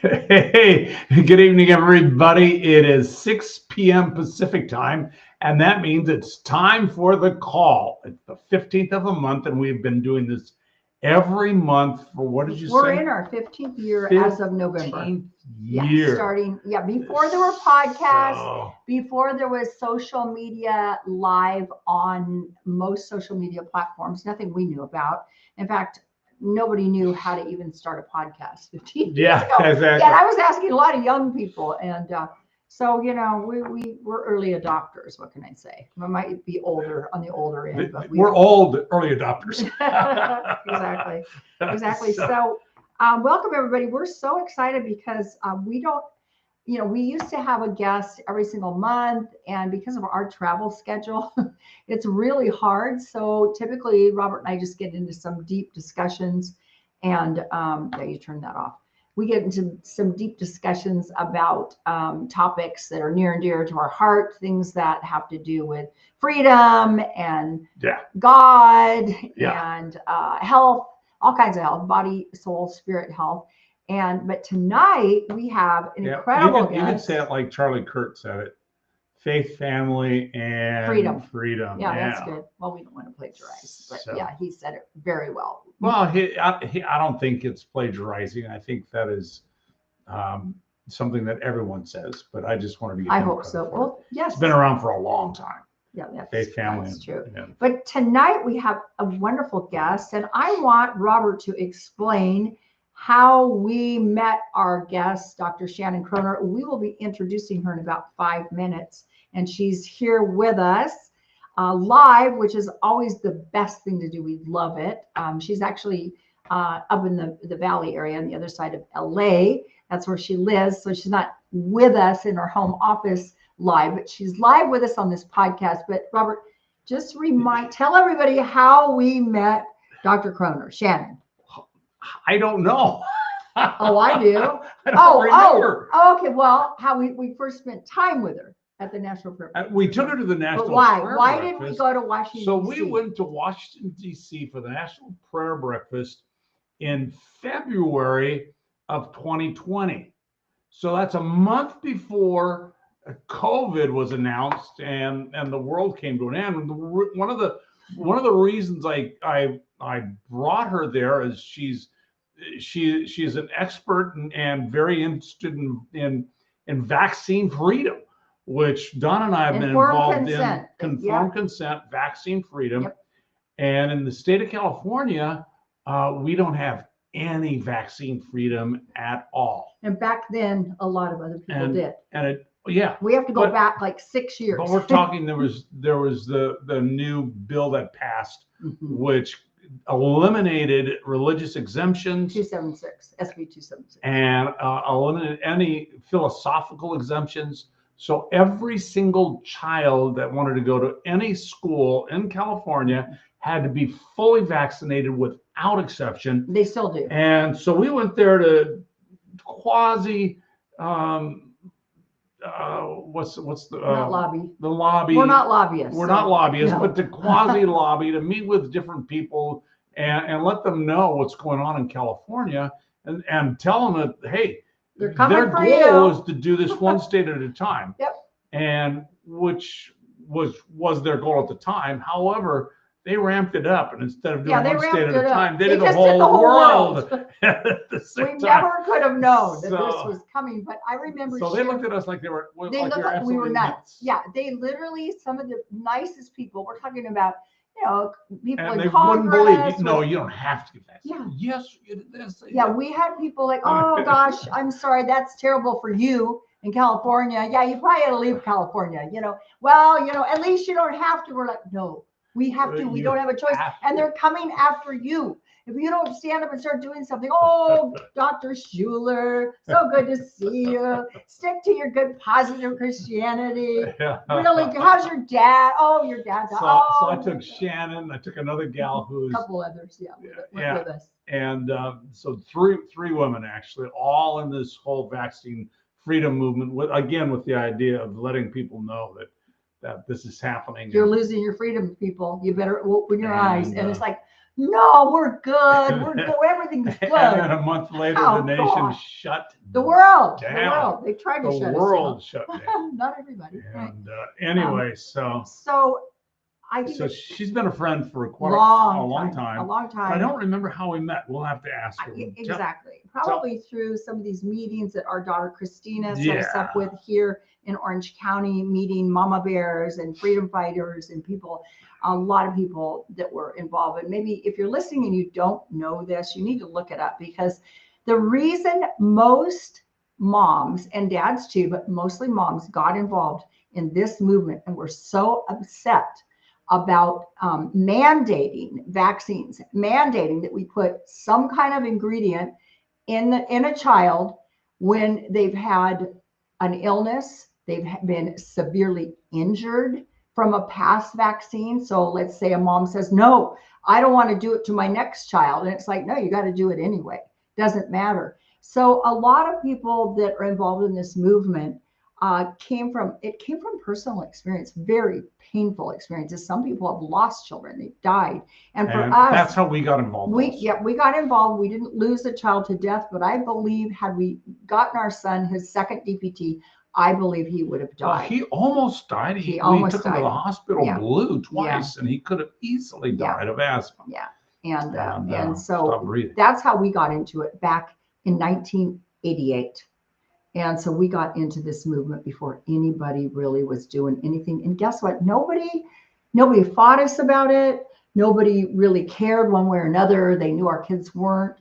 Hey, good evening, everybody. It is 6 p.m. Pacific time, and that means it's time for the call. It's the 15th of the month, and we've been doing this every month for what did you We're say? in our 15th year as of November. 15th Yeah, year. starting, before there were podcasts, So, before there was social media live on most social media platforms, nothing we knew about. In fact, nobody knew how to even start a podcast 15 years yeah, ago. exactly. Yeah, and I was asking a lot of young people, and so we're early adopters. What can I say? We might be older on the older end, but We're old early adopters. exactly. So, welcome everybody. We're so excited because we don't, we used to have a guest every single month, and because of our travel schedule, it's really hard. So typically, Robert and I just get into some deep discussions, and you turn that off. We get into some deep discussions about topics that are near and dear to our heart, things that have to do with freedom and God and health, all kinds of health, body, soul, spirit health. But tonight we have an incredible guest. You can say it like Charlie Kirk said it: faith, family, and freedom. Yeah, that's good. Well, we don't want to plagiarize, but yeah, he said it very well. Well, I don't think it's plagiarizing. I think that is something that everyone says, but I just wanted to get. I hope so. Well, yes, it's been around for a long time. Yeah, faith, family, that's true. But tonight we have a wonderful guest, and I want Robert to explain how we met our guest, Dr. Shannon Kroner. We will be introducing her in about 5 minutes, and she's here with us live, which is always the best thing to do. We love it. She's actually up in the Valley area on the other side of LA. That's where she lives. So she's not with us in her home office live, but she's live with us on this podcast. But Robert, just tell everybody how we met Dr. Kroner. Shannon. I don't know. Oh, I do. I don't remember. Okay. Well, how we first spent time with her at the National Prayer Breakfast. We took her to the National Prayer Breakfast. Why did we go to Washington, So D.C.? we went to Washington, D.C. for the National Prayer Breakfast in February of 2020. So that's a month before COVID was announced and the world came to an end. And one of the reasons I brought her there is she's an expert and very interested in vaccine freedom, which Don and I have been involved in. Conformed consent, vaccine freedom. And in the state of California, we don't have any vaccine freedom at all. And back then, a lot of other people did. We have to go back like 6 years. But we're talking there was the new bill that passed, which eliminated religious exemptions. 276, SB 276. And eliminated any philosophical exemptions. So every single child that wanted to go to any school in California had to be fully vaccinated without exception. They still do. And so we went there to quasi what's the not lobby. The lobby. We're not lobbyists. We're not lobbyists, but to quasi lobby, to meet with different people and let them know what's going on in California and tell them that, hey, their goal is to do this one state at a time. Yep. And which was their goal at the time. However, they ramped it up, and instead of doing one state at a time, they did the whole world at the same time. We never could have known that this was coming, but I remember. So they looked at us like they were. They looked like we were nuts. Yeah, they literally, some of the nicest people. We're talking about, people in Congress. Wouldn't believe. No, you don't have to get that. Yeah. Yes, it is. Yeah, we had people like, oh gosh, I'm sorry, that's terrible for you in California. Yeah, you probably had to leave California. Well, at least you don't have to. We're like, no. We have to. We don't have a choice. And they're coming after you. If you don't stand up and start doing something, oh, Dr. Schuler, so good to see you. Stick to your good, positive Christianity. Really, how's your dad? Oh, your dad. So I took Shannon. I took another gal who's a couple others, with us. And so three women actually, all in this whole vaccine freedom movement. With the idea of letting people know that this is happening. You're losing your freedom, people. You better open your eyes. And it's like, No, we're good. We're good. Everything's good. And then a month later, Oh, the nation gosh. shut The world. down. The world. They tried to The shut world us shut down. down. Not everybody. Right. And anyway, so I think she's been a friend for quite a long time. A long time. But I don't remember how we met. We'll have to ask her. Exactly. Probably through some of these meetings that our daughter Christina set us up with here in Orange County, meeting mama bears and freedom fighters and people, a lot of people that were involved. And maybe if you're listening and you don't know this, you need to look it up, because the reason most moms and dads too, but mostly moms, got involved in this movement and were so upset about mandating vaccines, mandating that we put some kind of ingredient in a child when they've had an illness, they've been severely injured from a past vaccine. So let's say a mom says, no, I don't want to do it to my next child. And it's like, no, you got to do it anyway. Doesn't matter. So a lot of people that are involved in this movement came from personal experience, very painful experiences. Some people have lost children, they've died. And for us, that's how we got involved. We got involved. We didn't lose a child to death, but I believe had we gotten our son his second DPT, I believe he would have died. Well, he almost died. We took him to the hospital blue twice, and he could have easily died of asthma. Yeah. And so that's how we got into it back in 1988. And so we got into this movement before anybody really was doing anything. And guess what? Nobody fought us about it. Nobody really cared one way or another. They knew our kids weren't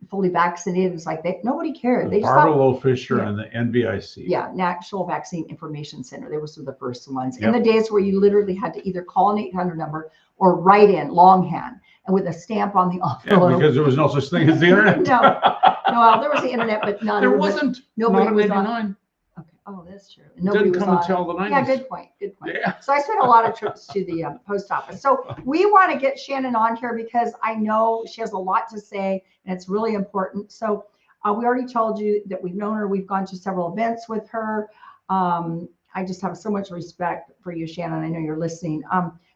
fully vaccinated. It's like nobody cared. They just Barbara Fisher and the NVIC. Yeah, National Vaccine Information Center. They were some of the first ones. In the days where you literally had to either call an 800 number or write in longhand and with a stamp on the envelope. Yeah, because there was no such thing as the internet. No, well, there was the internet, but not. There wasn't. Nobody was on. Okay. Oh, that's true. Nobody didn't come until the 90s. Yeah, good point. Good point. Yeah. So I spent a lot of trips to the post office. So we want to get Shannon on here because I know she has a lot to say and it's really important. So we already told you that we've known her. We've gone to several events with her. I just have so much respect for you, Shannon. I know you're listening.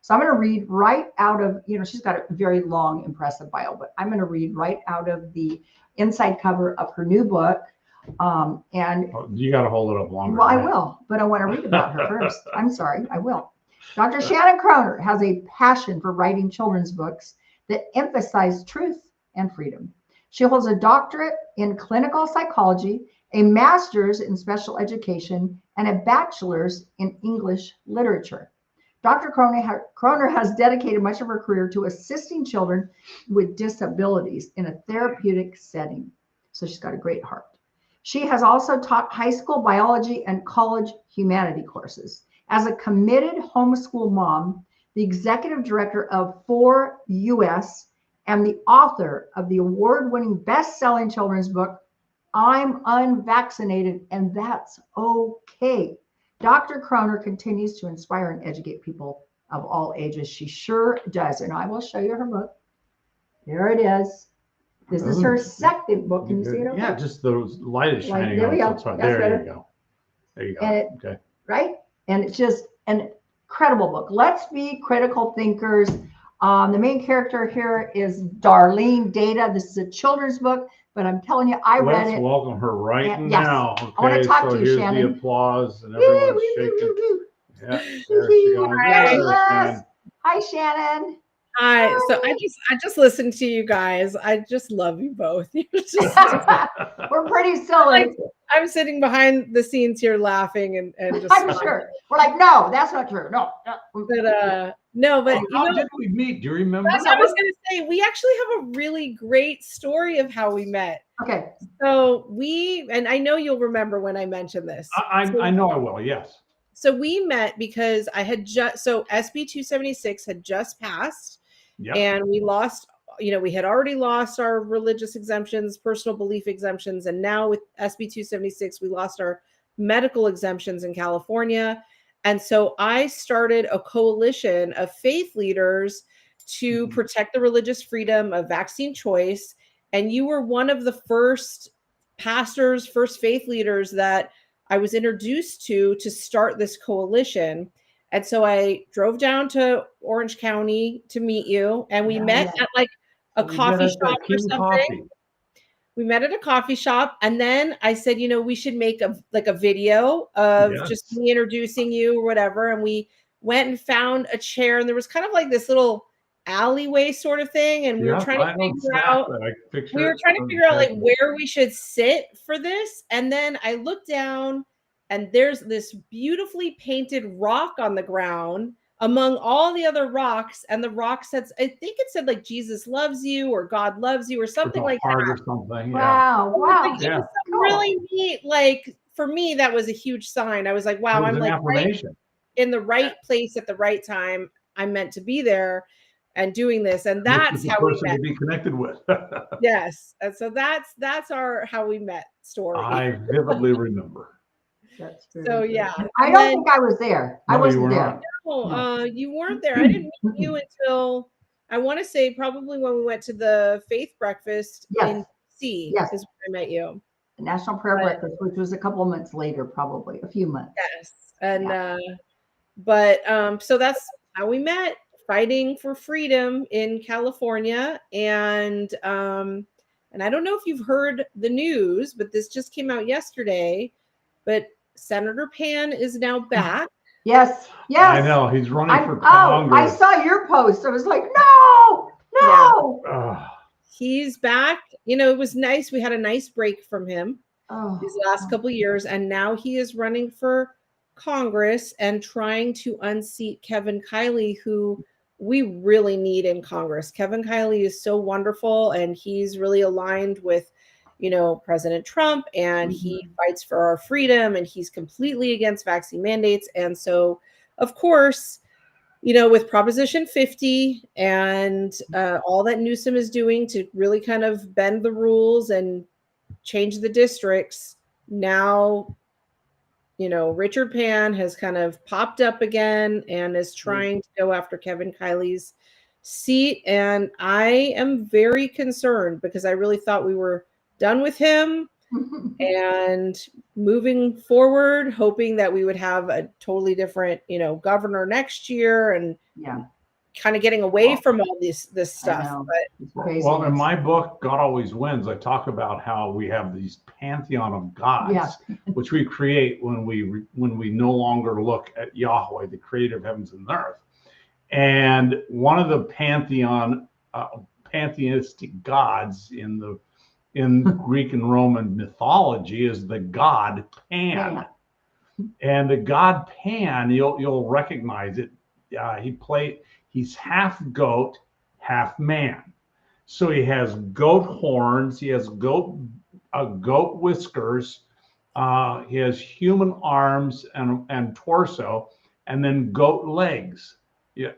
So I'm going to read right out of, she's got a very long, impressive bio, but I'm going to read right out of the inside cover of her new book. And you got to hold it up longer. Well, I will, but I want to read about her first. I'm sorry, I will. Dr. Shannon Kroner has a passion for writing children's books that emphasize truth and freedom. She holds a doctorate in clinical psychology, a master's in special education, and a bachelor's in English literature. Dr. Kroner has dedicated much of her career to assisting children with disabilities in a therapeutic setting. So she's got a great heart. She has also taught high school biology and college humanity courses. As a committed homeschool mom, the executive director of 4US, and the author of the award-winning best-selling children's book, I'm Unvaccinated, and That's Okay. Dr. Kroner continues to inspire and educate people of all ages. She sure does. And I will show you her book. There it is. This is her second book. Can you see it? Okay? Yeah, just the light is shining. There we go. That's there you go. There you go. Okay. Right? And it's just an incredible book. Let's be critical thinkers. The main character here is Darlene Data. This is a children's book, but I'm telling you, I read it. Let's welcome her right now. Okay, I want to talk to you, Shannon. Here's the applause and everyone's shaking. Yeah, there she goes. Hi, Shannon. Hi. So I just listened to you guys. I just love you both. You're just We're pretty silly. I'm sitting behind the scenes here laughing and just. I'm sure. We're like, no, that's not true. No. But how did we meet? Do you remember? That's what I was going to say. We actually have a really great story of how we met. Okay. So and I know you'll remember when I mentioned this. I know I will. Yes. So we met because I had SB 276 had just passed. Yep. And we lost, we had already lost our religious exemptions, personal belief exemptions. And now with SB 276, we lost our medical exemptions in California. And so I started a coalition of faith leaders to protect the religious freedom of vaccine choice. And you were one of the first pastors, first faith leaders that I was introduced to start this coalition. And so I drove down to Orange County to meet you, and we met at like a coffee shop or something. Coffee. We met at a coffee shop, and then I said, we should make a video of just me introducing you or whatever. And we went and found a chair, and there was kind of like this little alleyway sort of thing, and we were trying to figure out like where we should sit for this. And then I looked down, and there's this beautifully painted rock on the ground among all the other rocks, and the rock said, I think it said like Jesus loves you or God loves you or something like that. Or something. Wow. Like, it was really neat. Like, for me, that was a huge sign. I was like, wow, I'm like right in the right place at the right time. I'm meant to be there and doing this. And that's how we met. To be connected with. Yes. And so that's our how we met story. I vividly remember. That's true. So yeah. I don't think I was there. I wasn't there. No, you weren't there. I didn't meet you until, I want to say, probably when we went to the faith breakfast in D.C. is when I met you. The National Prayer Breakfast, which was a couple of months later, probably a few months. Yes. And so that's how we met, fighting for freedom in California. And I don't know if you've heard the news, but this just came out yesterday. But Senator Pan is now back. Yes. I know. He's running for Congress. I saw your post. I was like, no. Yeah. He's back. It was nice. We had a nice break from him these last couple of years. And now he is running for Congress and trying to unseat Kevin Kiley, who we really need in Congress. Kevin Kiley is so wonderful, and he's really aligned with President Trump, and he fights for our freedom, and he's completely against vaccine mandates. And so, of course, with Proposition 50 and all that Newsom is doing to really kind of bend the rules and change the districts, now, Richard Pan has kind of popped up again and is trying to go after Kevin Kiley's seat. And I am very concerned because I really thought we were done with him and moving forward, hoping that we would have a totally different, governor next year, and kind of getting away from all this stuff. But in my book, God Always Wins, I talk about how we have these pantheon of gods, which we create when we no longer look at Yahweh, the creator of heavens and earth. And one of the pantheistic gods in Greek and Roman mythology is the god Pan. And the god Pan, you'll recognize it. He's half goat, half man. So he has goat horns, he has goat whiskers, he has human arms and torso, and then goat legs.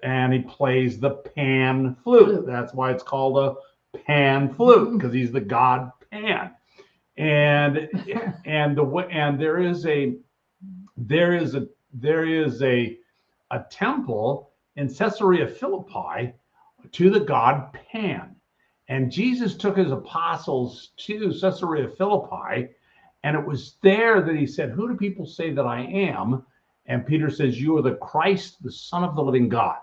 And he plays the pan flute. That's why it's called a pan flute, because he's the god Pan. And there is a temple in Caesarea Philippi to the god Pan. And Jesus took his apostles to Caesarea Philippi, and it was there that he said, "Who do people say that I am?" And Peter says, "You are the Christ, the Son of the living God."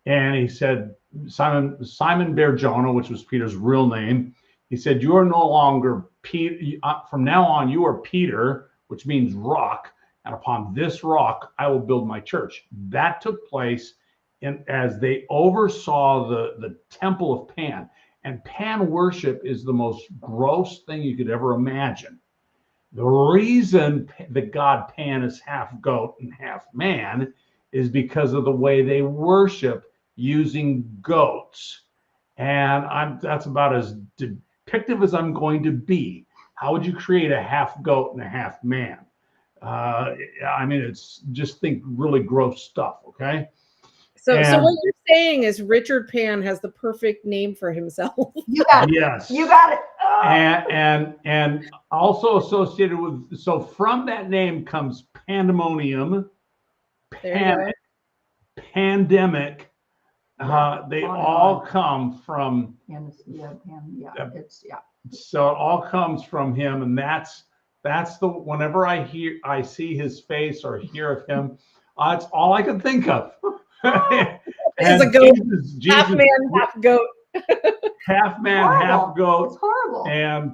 And he said, Simon Bar-Jonah, which was Peter's real name, he said, "You are no longer Peter. From now on, you are Peter," which means rock. "And upon this rock, I will build my church." That took place as they oversaw the temple of Pan. And Pan worship is the most gross thing you could ever imagine. The reason the god Pan is half goat and half man is because of the way they worship using goats. And that's about as depictive as I'm going to be. How would you create a half goat and a half man? It's just think really gross stuff, okay? So what you're saying is Richard Pan has the perfect name for himself. You got it. Yes. You got it. Oh. And also associated with, so from that name comes pandemonium, pandemic. They all come from. So it all comes from him, and that's whenever I see his face or hear of him, That's all I could think of. It's a goat, half man, half goat. Half man, half goat. It's horrible. And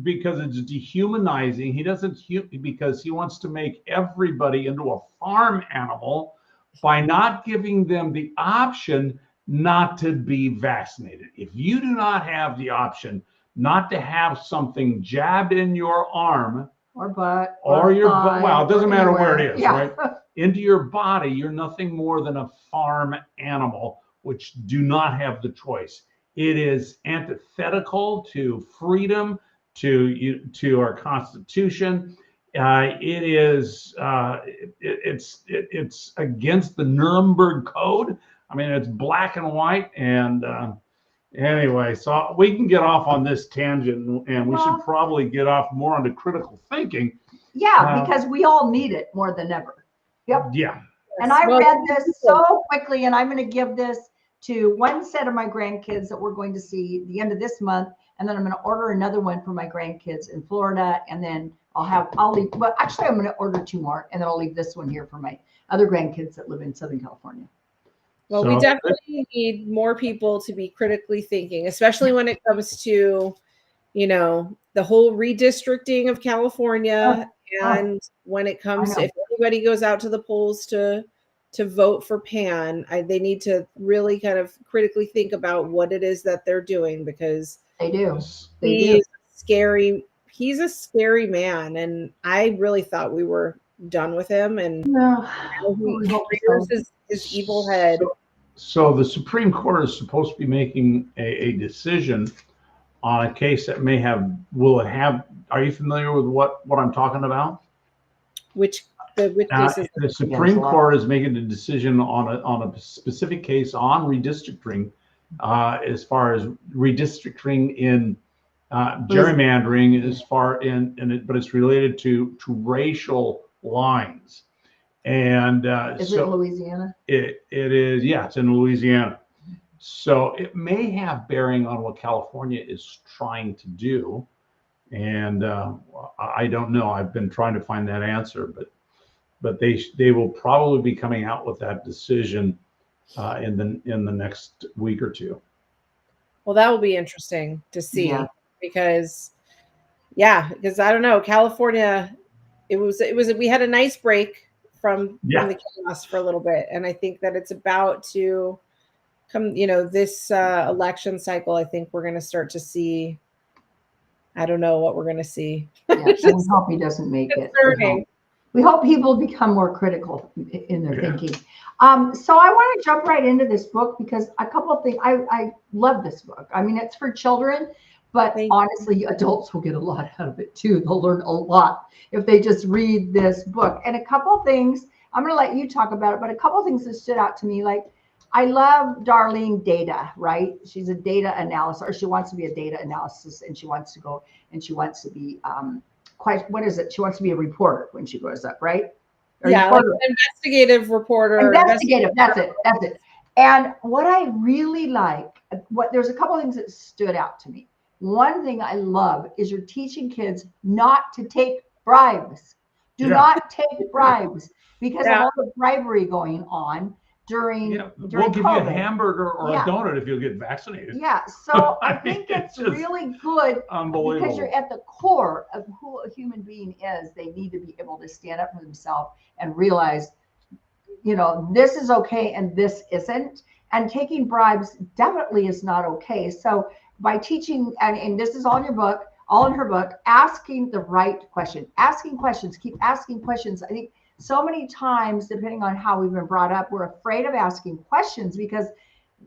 because it's dehumanizing. He doesn't because he wants to make everybody into a farm animal by not giving them the option not to be vaccinated. If you do not have the option not to have something jabbed in your arm or butt or your butt, well, it doesn't matter anywhere. where it is, right? Into your body, you're nothing more than a farm animal, which do not have the choice. It is antithetical to freedom, to our Constitution. It's against the Nuremberg Code. I mean, it's black and white. And anyway, so we can get off on this tangent, and we should probably get off more onto critical thinking. Yeah, because we all need it more than ever. Yep. Yeah. And I read this so quickly, and I'm going to give this to one set of my grandkids that we're going to see the end of this month, and then I'm going to order another one for my grandkids in Florida, and then I'll leave. Well, actually, I'm going to order 2 more, and then I'll leave this one here for my other grandkids that live in Southern California. Well, we definitely need more people to be critically thinking, especially when it comes to, the whole redistricting of California, and when it comes to if anybody goes out to the polls to vote for Pan, they need to really kind of critically think about what it is that they're doing, because they do. Scary. He's a scary man, and I really thought we were done with him, and he rears his evil head. So the Supreme Court is supposed to be making a decision on a case that are you familiar with what I'm talking about? Which case is the Supreme Court is making a decision on a specific case on redistricting, as far as redistricting in gerrymandering, but it's related to racial lines. And is it in Louisiana? It is, yeah, it's in Louisiana. So it may have bearing on what California is trying to do. And I don't know. I've been trying to find that answer, but they will probably be coming out with that decision in the next week or two. Well, that will be interesting to see, because I don't know, California, we had a nice break from the chaos for a little bit, and I think that it's about to come, this election cycle. I think we're going to start to see, I don't know what we're going to see. We hope he doesn't make it. We hope people become more critical in their thinking. So I want to jump right into this book, because a couple of things. I love this book. I mean, it's for children, but honestly, adults will get a lot out of it too. They'll learn a lot if they just read this book. And a couple of things, I'm going to let you talk about it, but a couple of things that stood out to me, like I love Darlene Data, right? She's a data analyst, or she wants to be a data analysis, and she wants to be what is it? She wants to be a reporter when she grows up, right? Like an investigative reporter. Investigative, that's it. And what I really like, there's a couple of things that stood out to me. One thing I love is you're teaching kids not to take bribes. Do not take bribes, because of all the bribery going on during we'll give COVID. you a hamburger or a donut if you'll get vaccinated. Yeah, so I think it's really good, unbelievable, because you're at the core of who a human being is. They need to be able to stand up for themselves and realize, this is okay and this isn't. And taking bribes definitely is not okay. So by teaching, and this is all in your book, all in her book, asking the right question, keep asking questions. I think so many times, depending on how we've been brought up, we're afraid of asking questions because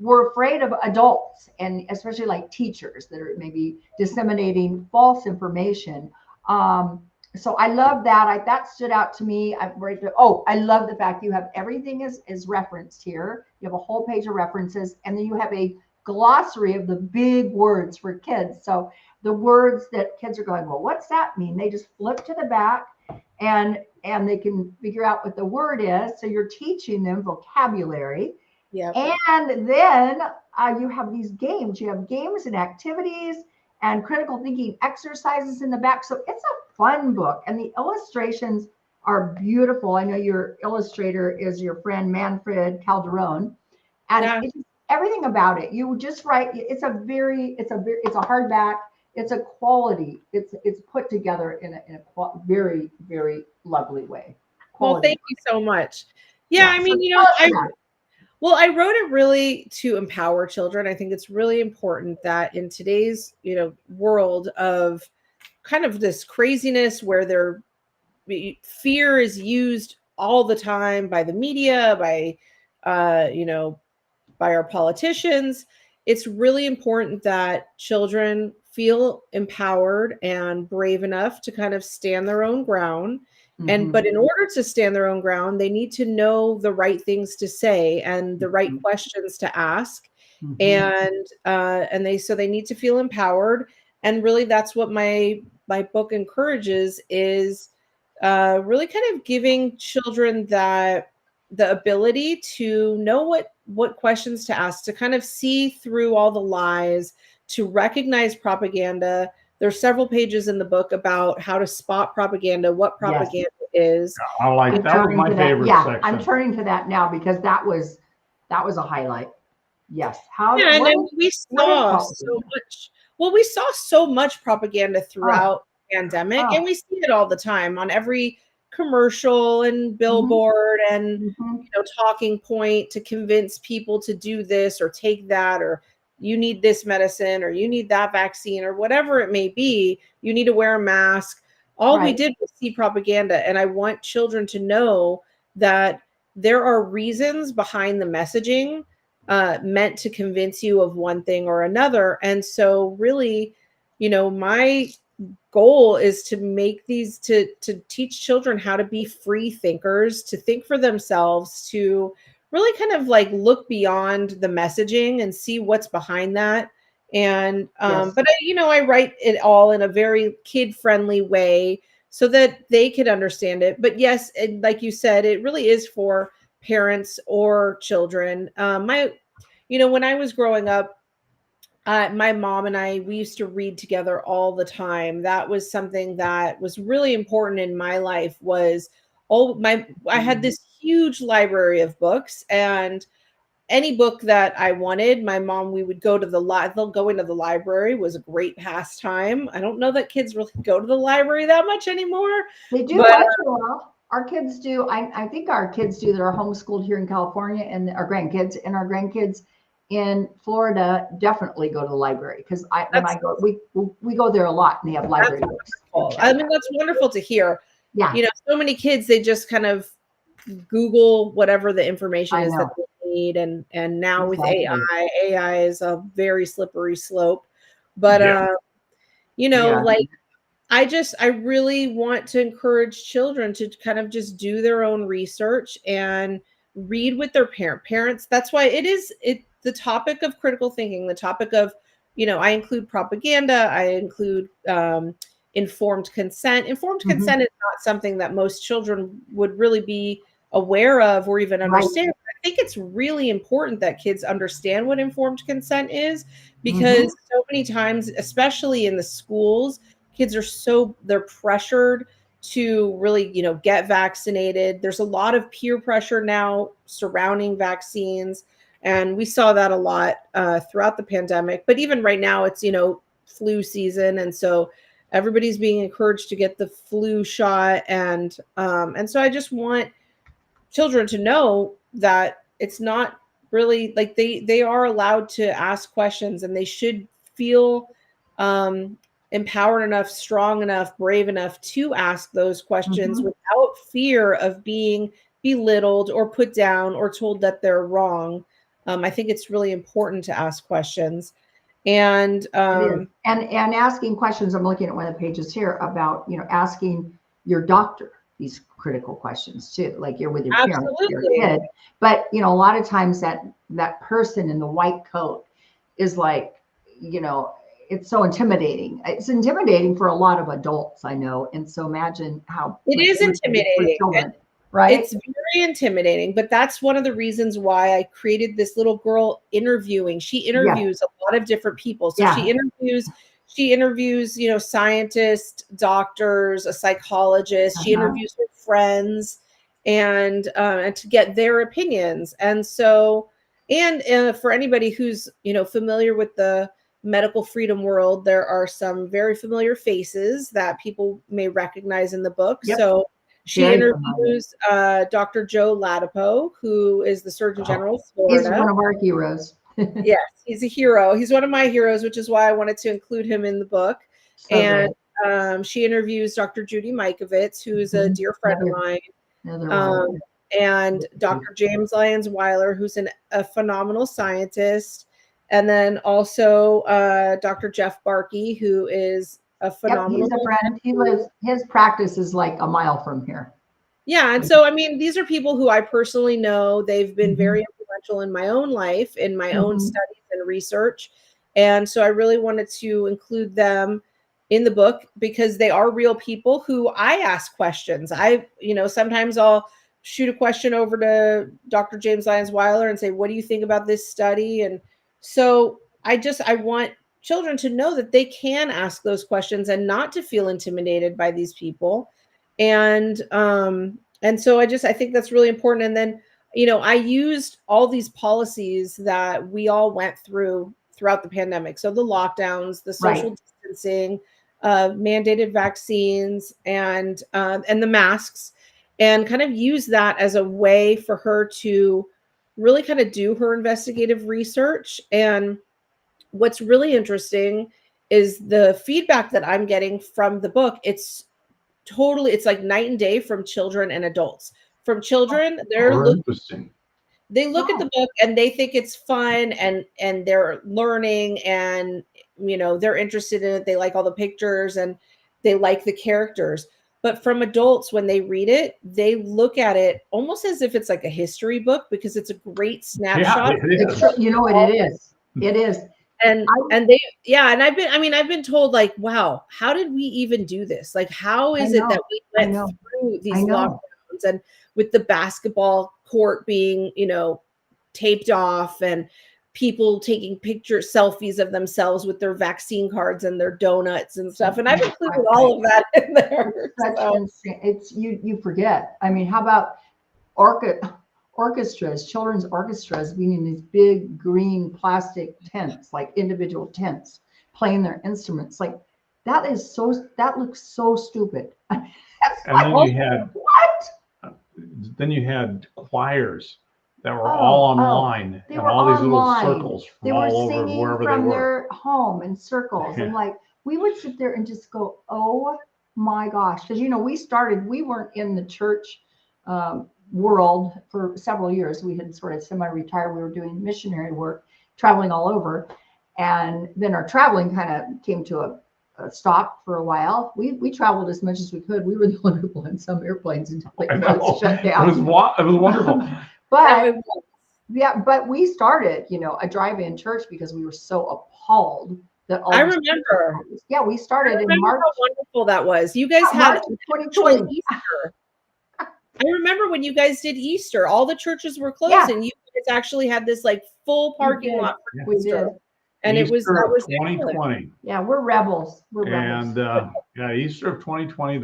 we're afraid of adults, and especially like teachers that are maybe disseminating false information. So I love that. That stood out to me. I love the fact you have everything is referenced here. You have a whole page of references, and then you have a glossary of the big words for kids. So the words that kids are going, well, what's that mean? They just flip to the back and they can figure out what the word is. So you're teaching them vocabulary. Yeah. And then you have these games. You have games and activities and critical thinking exercises in the back. So it's a fun book. And the illustrations are beautiful. I know your illustrator is your friend Manfred Calderon, and it's everything about it. You just write. It's a hardback. It's a quality. It's put together in a very, very lovely way. Well, thank you so much. Yeah, I mean, I wrote it really to empower children. I think it's really important that in today's, world of kind of this craziness where fear is used all the time by the media, by our politicians, it's really important that children feel empowered and brave enough to kind of stand their own ground. But in order to stand their own ground, they need to know the right things to say and the right questions to ask. And they need to feel empowered. And really that's what my book encourages, is really kind of giving children the ability to know what questions to ask, to kind of see through all the lies, to recognize propaganda. There's several pages in the book about how to spot propaganda, what propaganda is. I like that. Was my favorite section. I'm turning to that now because that was a highlight. Yes. We saw so much propaganda throughout the pandemic, and we see it all the time on every commercial and billboard and talking point to convince people to do this or take that, or you need this medicine or you need that vaccine or whatever it may be. You need to wear a mask. We did was see propaganda, and I want children to know that there are reasons behind the messaging meant to convince you of one thing or another. And so really, my goal is to make these to teach children how to be free thinkers, to think for themselves, to really kind of like look beyond the messaging and see what's behind that. And but I write it all in a very kid-friendly way so that they could understand it. But yes, like you said, it really is for parents or children. When I was growing up, my mom and we used to read together all the time. That was something that was really important in my life. I had this huge library of books, and any book that I wanted, my mom, we would go to going to the library was a great pastime. I don't know that kids really go to the library that much anymore. They do once in a while. Our kids do. I think our kids do that are homeschooled here in California, and our grandkids in Florida definitely go to the library, because we go there a lot, and they have library books. I mean, that's wonderful to hear. Yeah. So many kids, they just kind of Google whatever the information is that they need. And now with AI is a very slippery slope. But, I really want to encourage children to kind of just do their own research and read with their parents. That's why the topic of critical thinking, the topic of, I include propaganda, I include informed consent. Informed consent is not something that most children would really be aware of or even understand. Right. I think it's really important that kids understand what informed consent is, because so many times, especially in the schools, kids are they're pressured to really, get vaccinated. There's a lot of peer pressure now surrounding vaccines. And we saw that a lot throughout the pandemic. But even right now, it's, flu season. And so everybody's being encouraged to get the flu shot. And so I just want children to know that it's not really like they are allowed to ask questions, and they should feel empowered enough, strong enough, brave enough to ask those questions without fear of being belittled or put down or told that they're wrong. I think it's really important to ask questions, and asking questions. I'm looking at one of the pages here about, asking your doctor these critical questions too, like you're with your parents, your kid. But, a lot of times that person in the white coat is like, it's so intimidating. It's intimidating for a lot of adults, I know. And so imagine how it is intimidating. Right? It's very intimidating, but that's one of the reasons why I created this little girl interviewing. She interviews a lot of different people. So she interviews, scientists, doctors, a psychologist. She interviews her friends and to get their opinions. And so, and for anybody who's, familiar with the medical freedom world, there are some very familiar faces that people may recognize in the book. Yep. So she Very interviews Dr. Joe Ladapo, who is the Surgeon General of Florida. He's one of our heroes. Yes, he's a hero. He's one of my heroes, which is why I wanted to include him in the book. So and she interviews Dr. Judy Mikovits, who is a dear friend of mine, and Dr. James Lyons Weiler, who's a phenomenal scientist, and then also Dr. Jeff Barkey, who is a phenomenal. He's a friend. His practice is like a mile from here. Yeah, and so I mean, these are people who I personally know. They've been very influential in my own life, in my own studies and research, and so I really wanted to include them in the book because they are real people who I ask questions. Sometimes I'll shoot a question over to Dr. James Lyons Weiler and say, "What do you think about this study?" And so I want children to know that they can ask those questions and not to feel intimidated by these people. And so I think that's really important. And then, I used all these policies that we all went throughout the pandemic. So the lockdowns, the social distancing, mandated vaccines, and the masks, and kind of use that as a way for her to really kind of do her investigative research. And what's really interesting is the feedback that I'm getting from the book. It's like night and day from children and adults. From children, they look at the book and they think it's fun and they're learning and they're interested in it. They like all the pictures and they like the characters. But from adults, when they read it, they look at it almost as if it's like a history book because it's a great snapshot. It is. It is. And I've been told, like, wow, how did we even do this? Like, how is it that we went through these lockdowns and with the basketball court being, taped off and people taking selfies of themselves with their vaccine cards and their donuts and stuff. And I've included all of that in there. It's you forget. I mean, how about orchestras, children's orchestras being in these big green plastic tents, like individual tents, playing their instruments. Like that looks so stupid. Then you had choirs that were all online, and all these little circles from all over wherever they were. Their home in circles, and like we would sit there and just go, "Oh my gosh!" Because we weren't in the church world for several years. We had sort of semi-retired. We were doing missionary work, traveling all over, and then our traveling kind of came to a stop for a while. We traveled as much as we could. We were the only people in some airplanes until they shut down. It was wonderful. But we started, a drive-in church because we were so appalled that all. I remember. We started in March. How wonderful that was. You guys had 2020 Easter. I remember when you guys did Easter, all the churches were closed, and you guys actually had this like full parking lot for Easter. And Easter that was 2020. Yeah, we're rebels. And Easter of 2020,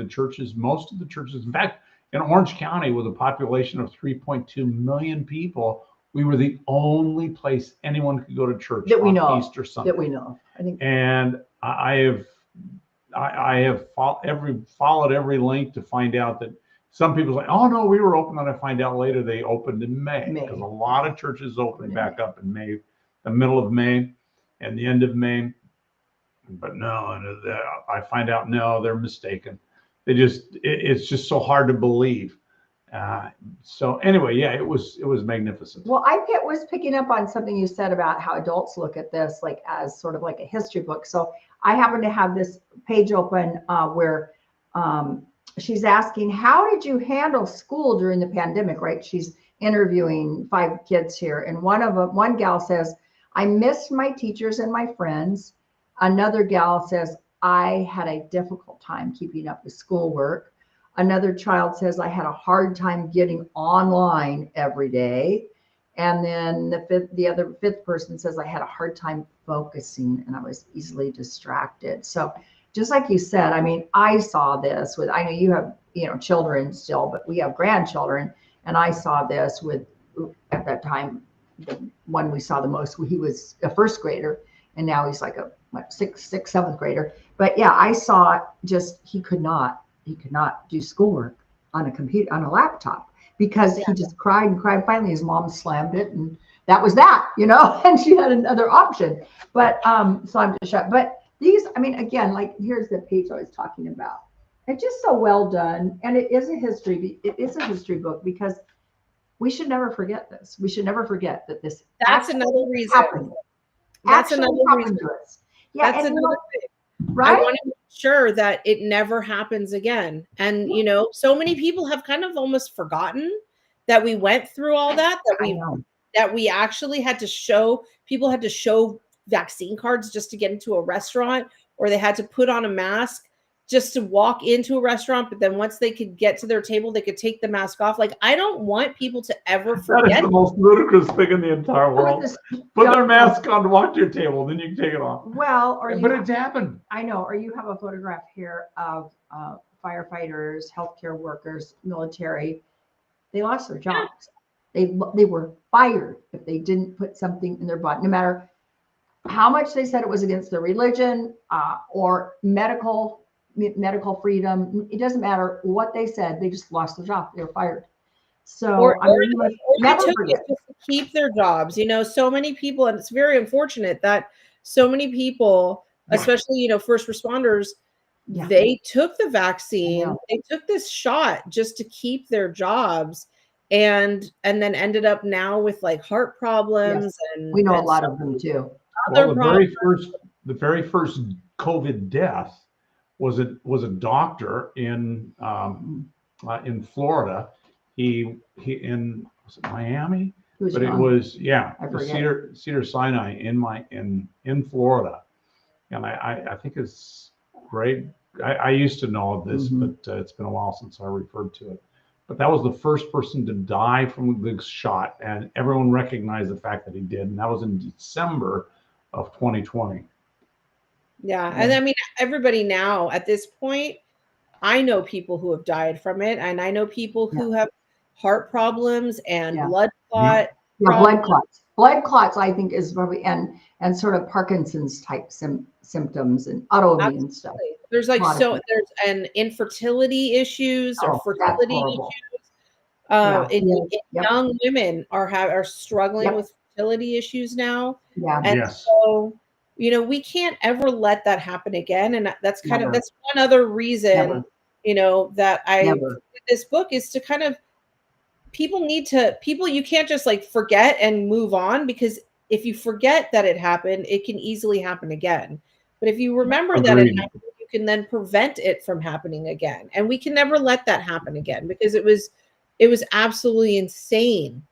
most of the churches, in fact, in Orange County, with a population of 3.2 million people, we were the only place anyone could go to church that we know Easter Sunday. That we know. I think. And I have followed every link to find out that some people say, "Oh no, we were open," and I find out later they opened in May because a lot of churches opened back up in May, the middle of May, and the end of May. But no, I find out they're mistaken. It's just so hard to believe. So anyway, it was magnificent. Well, I was picking up on something you said about how adults look at this like as sort of like a history book. So I happen to have this page open where she's asking, how did you handle school during the pandemic, right? She's interviewing 5 kids here. And one gal says, I missed my teachers and my friends. Another gal says, I had a difficult time keeping up with schoolwork. Another child says, I had a hard time getting online every day. And then the fifth person says, I had a hard time focusing and I was easily distracted. So just like you said, I mean, I saw this I know you have children still, but we have grandchildren. And I saw this with, at that time, the one we saw the most, he was a first grader, and now he's like a sixth, seventh grader. But yeah, I saw just he could not do schoolwork on a computer, on a laptop, because he just cried and cried. Finally, his mom slammed it, and that was that, and she had another option. But so I'm just shut. But these, I mean, again, like here's the page I was talking about. It's just so well done, and it is a history. It is a history book, because we should never forget this. We should never forget that this. That's another reason. Happened. That's another reason. To us. Yeah, that's another thing. Right? I want to make sure that it never happens again. And so many people have kind of almost forgotten that we went through all that. That we actually had to show vaccine cards just to get into a restaurant, or they had to put on a mask just to walk into a restaurant. But then once they could get to their table, they could take the mask off. Like, I don't want people to ever forget. That is the most ludicrous thing in the entire world. Put their mask on to walk to your table, then you can take it off. Well, but it's happened. I know. Or you have a photograph here of firefighters, healthcare workers, military. They lost their jobs. They were fired if they didn't put something in their body, no matter how much they said it was against their religion or medical freedom. It doesn't matter what they said. They just lost their job. They were fired. So never forget to keep their jobs. So many people, and it's very unfortunate that so many people, especially first responders, they took the vaccine, they took this shot just to keep their jobs, and then ended up now with like heart problems. And we know a lot of them too. Well, the very first COVID death was a doctor in Florida. He was it Miami? But it was the Cedar Sinai in Florida, and I think it's great. I used to know of this, but it's been a while since I referred to it. But that was the first person to die from the shot, and everyone recognized the fact that he did, and that was in December of 2020. Yeah, and I mean, everybody now at this point, I know people who have died from it, and I know people who have heart problems and blood clot. Blood clots. Blood clots, I think, is probably and sort of Parkinson's type symptoms and autoimmune stuff. There's there's an infertility issues or fertility issues. Young women are struggling with fertility issues now. Yeah. And so, we can't ever let that happen again. And that's that's one other reason, that I this book is to kind of you can't just like forget and move on, because if you forget that it happened, it can easily happen again. But if you remember that it happened, you can then prevent it from happening again. And we can never let that happen again, because it was absolutely insane.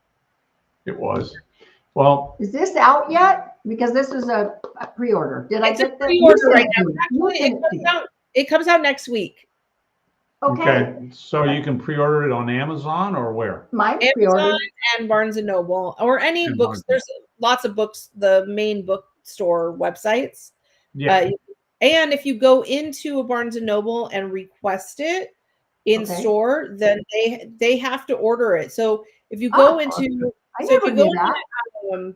It was. Well, is this out yet? Because this is a pre-order. Did I get the pre-order right now? Actually, it comes out next week. Okay. So you can pre-order it on Amazon or where? Amazon and Barnes and Noble, or any books. There's lots of books, the main bookstore websites. Yeah. And if you go into a Barnes and Noble and request it in store, then they have to order it. So if you go into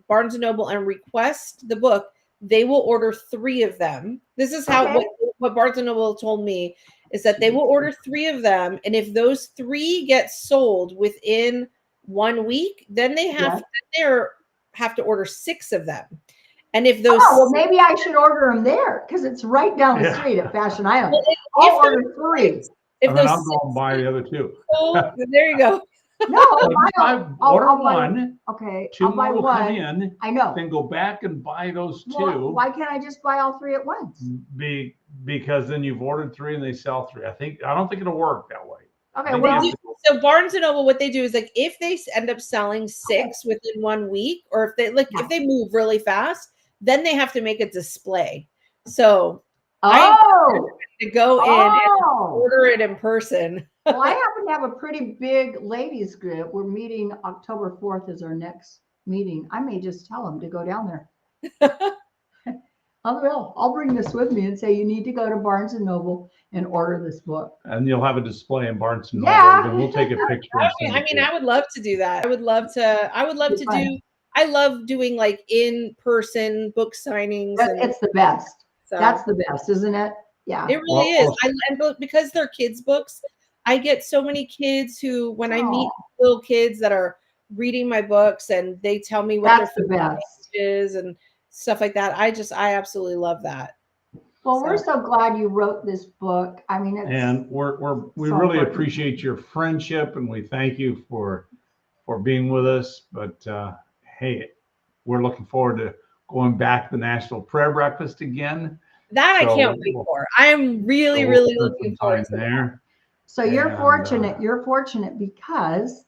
Barnes and Noble and request the book, they will order 3 of them. This is how what Barnes and Noble told me is that they will order 3 of them, and if those 3 get sold within 1 week, then they have to order 6 of them. And if those maybe I should order them there, because it's right down the street at Fashion Island. I'll order 3. If those I'll go and buy the other 2. So, there you go. No, order 1. Okay, 2 I'll buy will 1. come in. I know. Then go back and buy those 2. Well, why can't I just buy all 3 at once? Because then you've ordered 3 and they sell 3. I don't think it'll work that way. Okay, so Barnes and Noble, what they do is like if they end up selling 6 within 1 week, or if they if they move really fast, then they have to make a display. So I to go in and order it in person. Well, I happen to have a pretty big ladies group. We're meeting October 4th is our next meeting. I may just tell them to go down there. I will. I'll bring this with me and say you need to go to Barnes and Noble and order this book. And you'll have a display in Barnes and Noble, Yeah. and we'll take a picture. I would love to do that. I would love to do. I love doing like in-person book signings. It's the best. So that's the best, isn't it? Yeah. It really is. And because they're kids' books, I get so many kids who, when I meet little kids that are reading my books and they tell me what that's their favorite is and stuff like that. I absolutely love that. Well, we're so glad you wrote this book. I mean, we really appreciate your friendship, and we thank you for being with us. But hey, we're looking forward to going back to the National Prayer Breakfast again. That I can't wait for. I'm really looking forward to there. So you're fortunate. You're fortunate because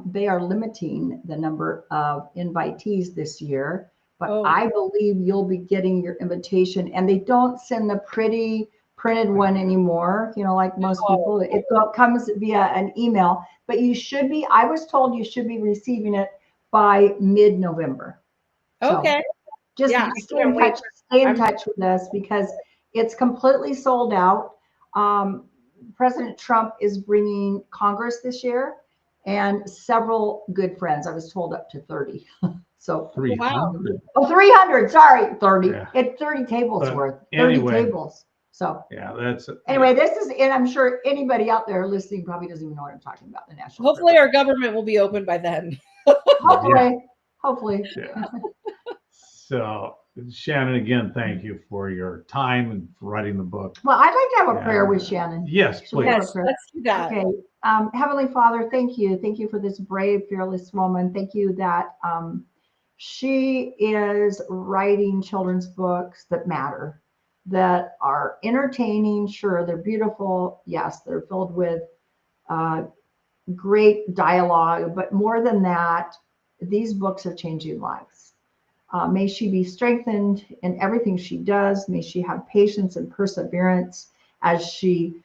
they are limiting the number of invitees this year. But I believe you'll be getting your invitation, and they don't send the pretty printed one anymore. You know, like most people, it comes via an email. But you should be. I was told you should be receiving it by mid-November. Okay. So just stay in touch with us because it's completely sold out. President Trump is bringing Congress this year and several good friends. I was told up to 30. So 300. Oh, 300. Sorry, 30. Yeah. It's 30 tables worth. 30 anyway, tables. So yeah, that's it. Anyway, this is, and I'm sure anybody out there listening probably doesn't even know what I'm talking about. The national. Hopefully, our government will be open by then. Hopefully. Yeah. So, Shannon, again, thank you for your time and for writing the book. Well, I'd like to have a prayer with Shannon. Yes, please. Yes, let's do that. Okay. Heavenly Father, thank you. Thank you for this brave, fearless woman. Thank you that she is writing children's books that matter, that are entertaining. Sure, they're beautiful. Yes, they're filled with great dialogue. But more than that, these books are changing lives. May she be strengthened in everything she does. May she have patience and perseverance as she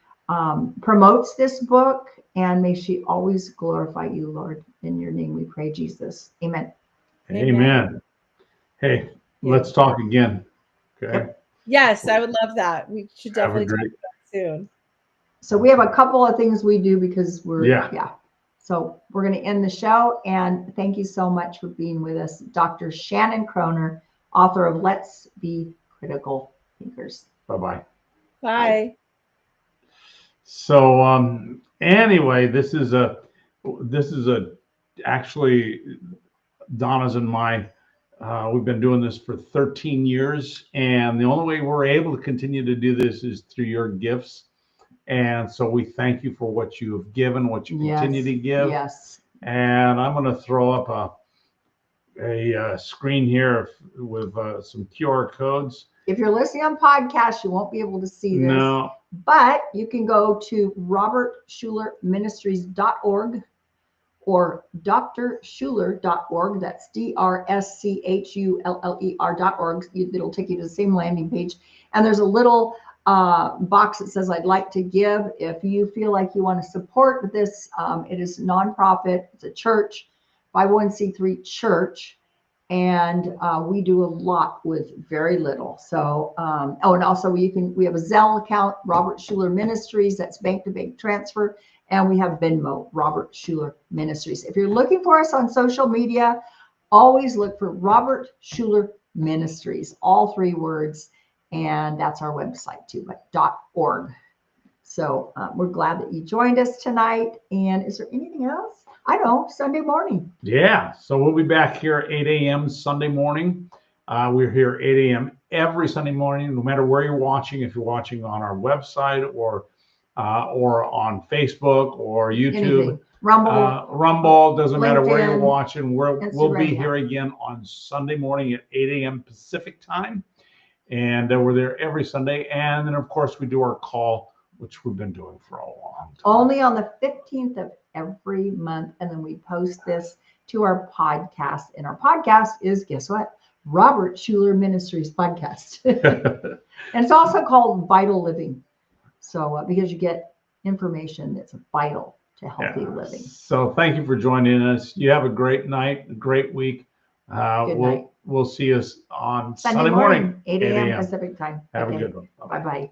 promotes this book. And may she always glorify you, Lord. In your name we pray, Jesus. Amen. Amen. Hey, let's talk again. Okay. Yes, I would love that. We should definitely talk about it soon. So we have a couple of things we do because we're, So we're going to end the show. And thank you so much for being with us, Dr. Shannon Kroner, author of Let's Be Critical Thinkers. Bye-bye. Bye. So anyway, this is actually Donna's and my, we've been doing this for 13 years, and the only way we're able to continue to do this is through your gifts. And so we thank you for what you have given, what you continue to give. Yes. And I'm going to throw up a screen here with some QR codes. If you're listening on podcast, you won't be able to see this. No. But you can go to robertschulerministries.org or drschuller.org. That's DRSCHULLER.org. It'll take you to the same landing page. And there's a little box that says, I'd like to give. If you feel like you want to support this, it is nonprofit. It's a church, 501c3 church. And we do a lot with very little. So, and also we have a Zelle account, Robert Schuller Ministries, that's bank-to-bank transfer. And we have Venmo, Robert Schuller Ministries. If you're looking for us on social media, always look for Robert Schuller Ministries, all three words. And that's our website too, but .org. So we're glad that you joined us tonight. And is there anything else? I know, Sunday morning. Yeah, so we'll be back here at 8 a.m. Sunday morning. We're here at 8 a.m. every Sunday morning, no matter where you're watching. If you're watching on our website or on Facebook or YouTube, Rumble, doesn't matter where you're watching. We'll be here again on Sunday morning at 8 a.m. Pacific time. And we're there every Sunday. And then, of course, we do our call, which we've been doing for a long time. Only on the 15th of every month. And then we post this to our podcast. And our podcast is, guess what? Robert Schuller Ministries podcast. And it's also called Vital Living. So because you get information that's vital to healthy living. So thank you for joining us. You have a great night, a great week. Good night. we'll see us on Sunday morning, 8 a.m. Pacific time. Have a Okay. good one. Bye-bye. Bye-bye.